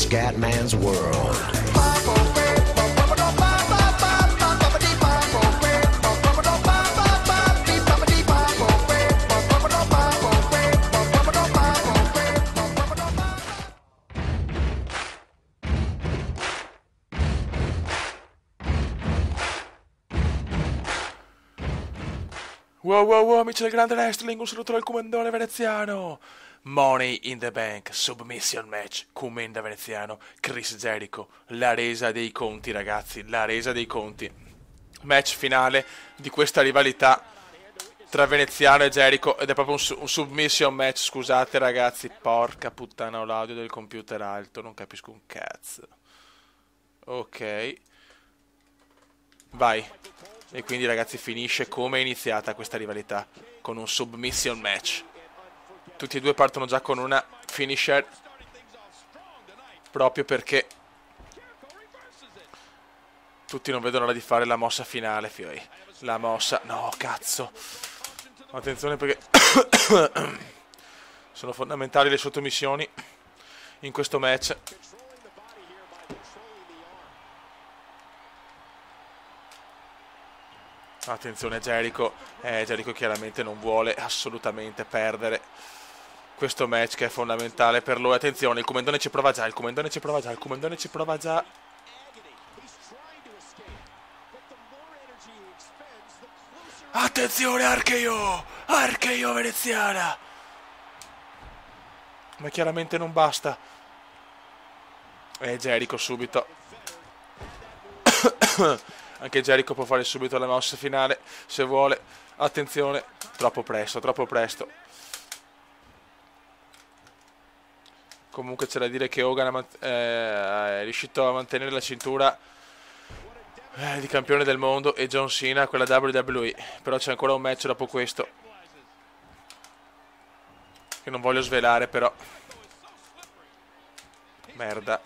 Scatman's World. Wow wow wow, amici del grande wrestling, un saluto dal comandone veneziano. Money in the Bank, submission match, commenda veneziano, Chris Jericho, la resa dei conti ragazzi, la resa dei conti. Match finale di questa rivalità tra veneziano e Jericho ed è proprio un submission match, scusate ragazzi, porca puttana, ho l'audio del computer alto, non capisco un cazzo. Ok, vai. E quindi ragazzi finisce come è iniziata questa rivalità, con un submission match. Tutti e due partono già con una finisher, proprio perché tutti non vedono l'ora di fare la mossa finale, fioi. La mossa... no, cazzo. Attenzione perché sono fondamentali le sottomissioni in questo match. Attenzione Jericho, Jericho chiaramente non vuole assolutamente perdere questo match che è fondamentale per lui. Attenzione, il comandone ci prova già, il comandone ci prova già, il comandone ci prova già. Attenzione RKO, RKO veneziana. Ma chiaramente non basta. E Jericho subito. Anche Jericho può fare subito la mossa finale se vuole. Attenzione, troppo presto, troppo presto. Comunque c'è da dire che Hogan è riuscito a mantenere la cintura di campione del mondo e John Cena quella WWE. Però c'è ancora un match dopo questo che non voglio svelare, però. Merda,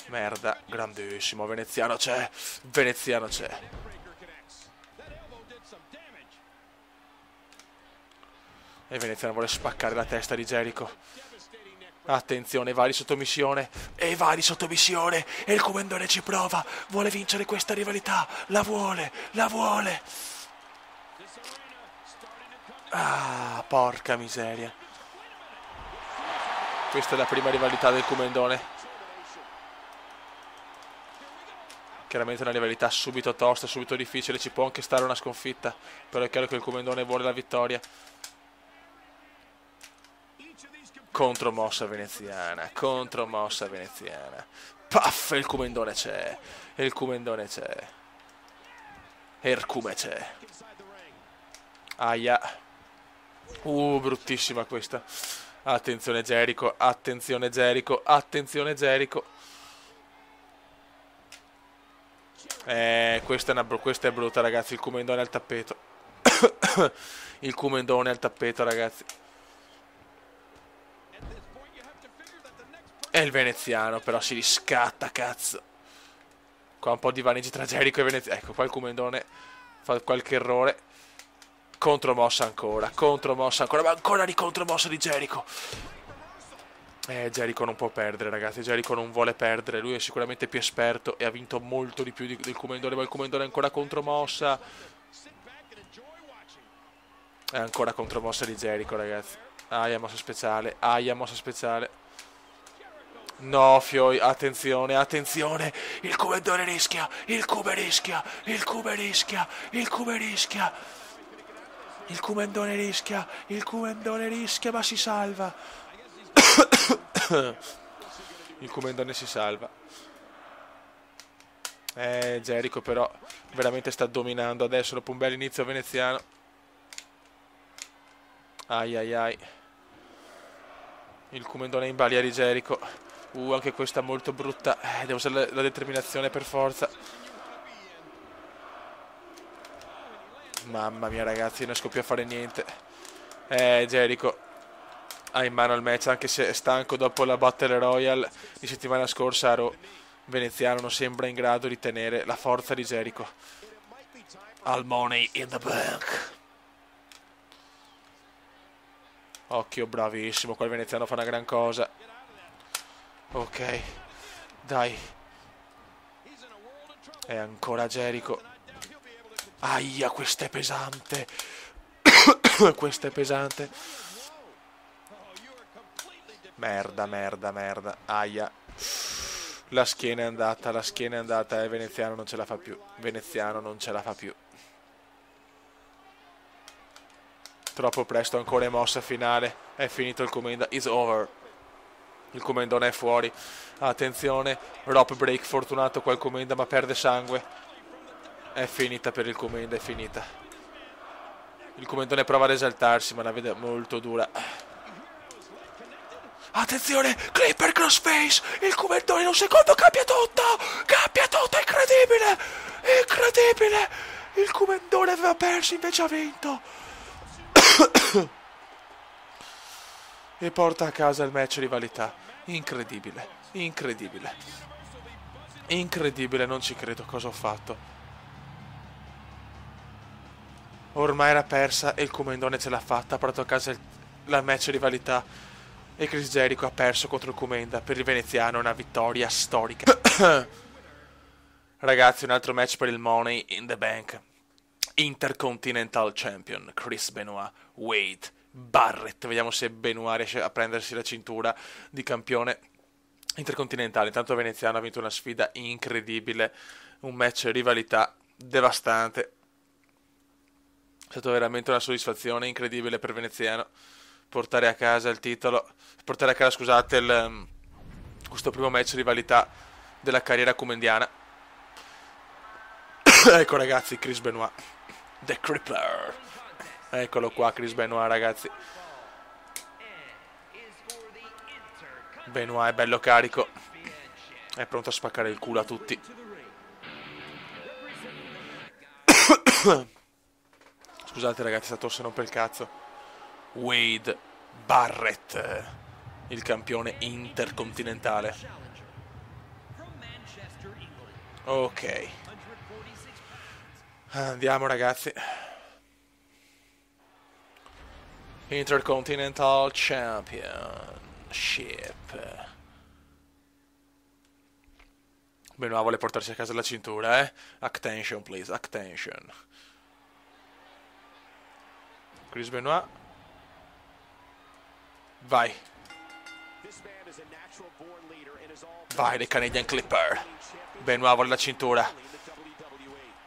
merda, grandissimo, veneziano c'è, veneziano c'è. E veneziano vuole spaccare la testa di Jericho. Attenzione, va di sottomissione, e va di sottomissione, e il comandone ci prova, vuole vincere questa rivalità, la vuole, la vuole. Ah, porca miseria. Questa è la prima rivalità del comandone. Chiaramente una rivalità subito tosta, subito difficile, ci può anche stare una sconfitta, però è chiaro che il comandone vuole la vittoria. Contromossa veneziana, contromossa veneziana. Paff, il comandone c'è, il comandone c'è. Ercume c'è. Aia. Bruttissima questa. Attenzione Jericho, attenzione Jericho, attenzione Jericho. Questa è brutta ragazzi, il comandone al tappeto. Il comandone al tappeto ragazzi. E il veneziano però si riscatta, cazzo. Qua un po' di vaneggi tra Jericho e veneziano. Ecco, qua il comandone fa qualche errore. Contromossa ancora, ma ancora di contromossa di Jericho. Jericho non può perdere ragazzi, Jericho non vuole perdere. Lui è sicuramente più esperto e ha vinto molto di più del comandone. Ma il comandone è ancora contromossa. È ancora contromossa di Jericho ragazzi. Aia, mossa speciale, aia, mossa speciale. No, fioi, attenzione, attenzione. Il comandone rischia, il Cube rischia, il Cube rischia, il Cube rischia. Il comandone rischia, il comandone rischia, ma si salva. Il comandone si salva. Jericho però veramente sta dominando adesso dopo un bel inizio veneziano. Ai ai ai. Il comandone in balia di Jericho. Anche questa molto brutta. Devo usare la determinazione per forza. Mamma mia ragazzi, non riesco più a fare niente. Jericho ha in mano il match, anche se è stanco dopo la Battle Royale di settimana scorsa a Raw. Veneziano non sembra in grado di tenere la forza di Jericho al Money in the Bank. Occhio, bravissimo, qua il veneziano fa una gran cosa. Ok, Dai. E ancora Jericho. Aia, questa è pesante. Questa è pesante. Merda, merda, merda. Aia. La schiena è andata e Veneziano non ce la fa più. Veneziano non ce la fa più. Troppo presto, ancora mossa finale. È finito il Comenda. It's over. Il Comendone è fuori. Attenzione. Rope break fortunato qua il Comenda, ma perde sangue. È finita per il Comenda, è finita. Il Comendone prova ad esaltarsi, ma la vede molto dura. Attenzione, Clipper crossface. Il Comendone in un secondo cambia tutto. Cambia tutto, incredibile. Incredibile. Il Comendone aveva perso, invece ha vinto. E porta a casa il match rivalità. Incredibile, incredibile. Incredibile, non ci credo cosa ho fatto. Ormai era persa e il Comendone ce l'ha fatta. Ha portato a casa la match rivalità. E Chris Jericho ha perso contro il Comenda. Per il veneziano è una vittoria storica. Ragazzi, un altro match per il Money in the Bank. Intercontinental Champion Chris Benoit, Wade Barrett. Vediamo se Benoit riesce a prendersi la cintura di campione intercontinentale. Intanto Veneziano ha vinto una sfida incredibile, un match rivalità devastante. È stata veramente una soddisfazione incredibile per Veneziano portare a casa il titolo, portare a casa, scusate, questo primo match rivalità della carriera comendiana. Ecco ragazzi, Chris Benoit, The Crippler. Eccolo qua, Chris Benoit, ragazzi. Benoit è bello carico, è pronto a spaccare il culo a tutti. Scusate ragazzi, sta tosse non per il cazzo. Wade Barrett, il campione intercontinentale. Ok, andiamo ragazzi. Intercontinental Championship. Benoit vuole portarsi a casa la cintura, eh? Attention please, attention. Chris Benoit. Vai. Vai, The Canadian Clipper. Benoit vuole la cintura.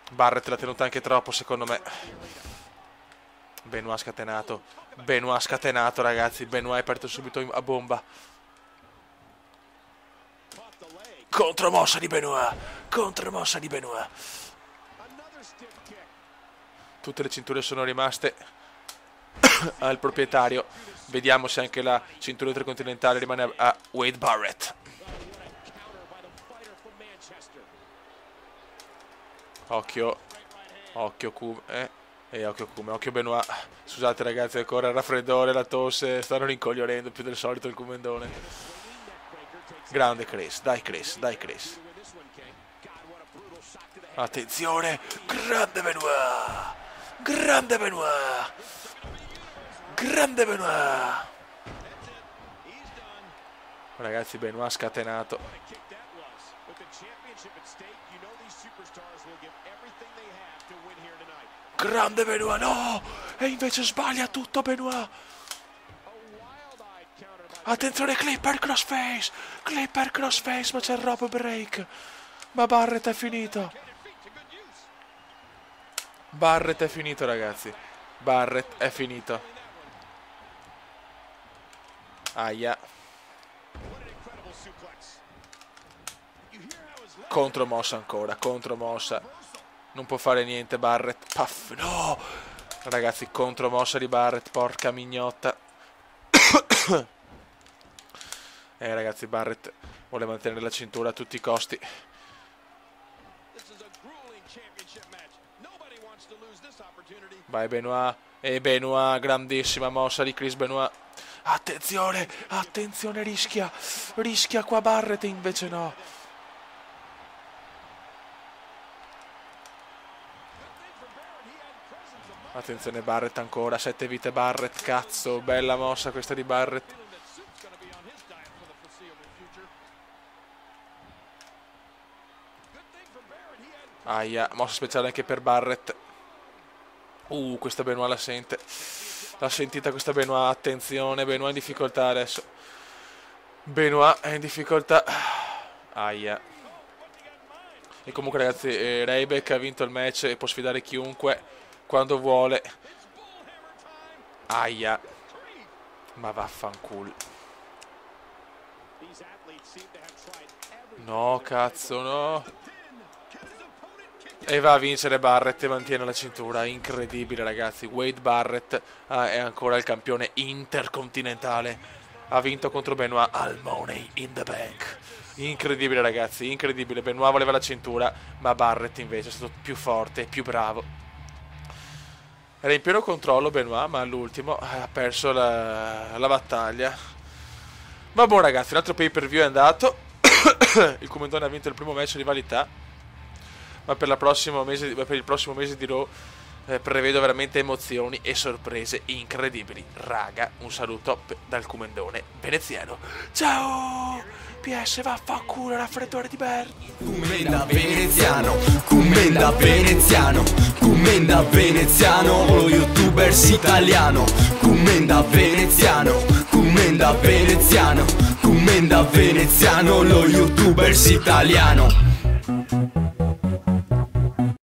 Barrett l'ha tenuta anche troppo, secondo me. Benoit scatenato. Benoit scatenato, ragazzi. Benoit è partito subito a bomba. Contromossa di Benoit. Contromossa di Benoit. Tutte le cinture sono rimaste al proprietario. Vediamo se anche la cintura intercontinentale rimane a Wade Barrett. Occhio. Occhio Kume. Occhio Kume. Occhio Benoit. Scusate ragazzi, ancora il raffreddore, la tosse. Stanno rincoglionendo più del solito il Comendone. Grande Chris. Dai Chris. Dai Chris. Attenzione. Grande Benoit. Grande Benoit. Grande Benoit. Ragazzi, Benoit scatenato. Grande Benoit, no! E invece sbaglia tutto Benoit. Attenzione, Clipper crossface. Clipper crossface, ma c'è il rope break. Ma Barrett è finito. Barrett è finito, ragazzi. Barrett è finito. Aia. Contromossa ancora, contromossa. Non può fare niente Barrett. Puff, no! Ragazzi, contromossa di Barrett, porca mignotta. Ragazzi, Barrett vuole mantenere la cintura a tutti i costi. Vai Benoit. E Benoit, grandissima mossa di Chris Benoit. Attenzione, attenzione, rischia. Rischia qua Barrett, invece no. Attenzione Barrett ancora, 7 vite Barrett, cazzo, bella mossa questa di Barrett. Aia, mossa speciale anche per Barrett. Questa Benoit la sente. L'ha sentita questa Benoit, attenzione, Benoit in difficoltà adesso. Benoit è in difficoltà. Aia. E comunque ragazzi, Ryback ha vinto il match e può sfidare chiunque quando vuole. Aia. Ma vaffanculo. No, cazzo, no. E va a vincere Barrett e mantiene la cintura. Incredibile ragazzi. Wade Barrett è ancora il campione intercontinentale. Ha vinto contro Benoit al Money in the Bank. Incredibile ragazzi, incredibile. Benoit voleva la cintura, ma Barrett invece è stato più forte, più bravo. Era in pieno controllo Benoit, ma all'ultimo ha perso la battaglia. Ma buon ragazzi, l'altro pay per view è andato. Il Comandone ha vinto il primo match di rivalità, ma per il prossimo mese di Raw prevedo veramente emozioni e sorprese incredibili. Raga, un saluto dal Comandone veneziano. Ciao! PS vaffanculo, raffreddore di Berni. Commenda veneziano, commenda veneziano, commenda veneziano, lo youtubers italiano. Commenda veneziano, commenda veneziano, commenda veneziano, lo youtubers italiano.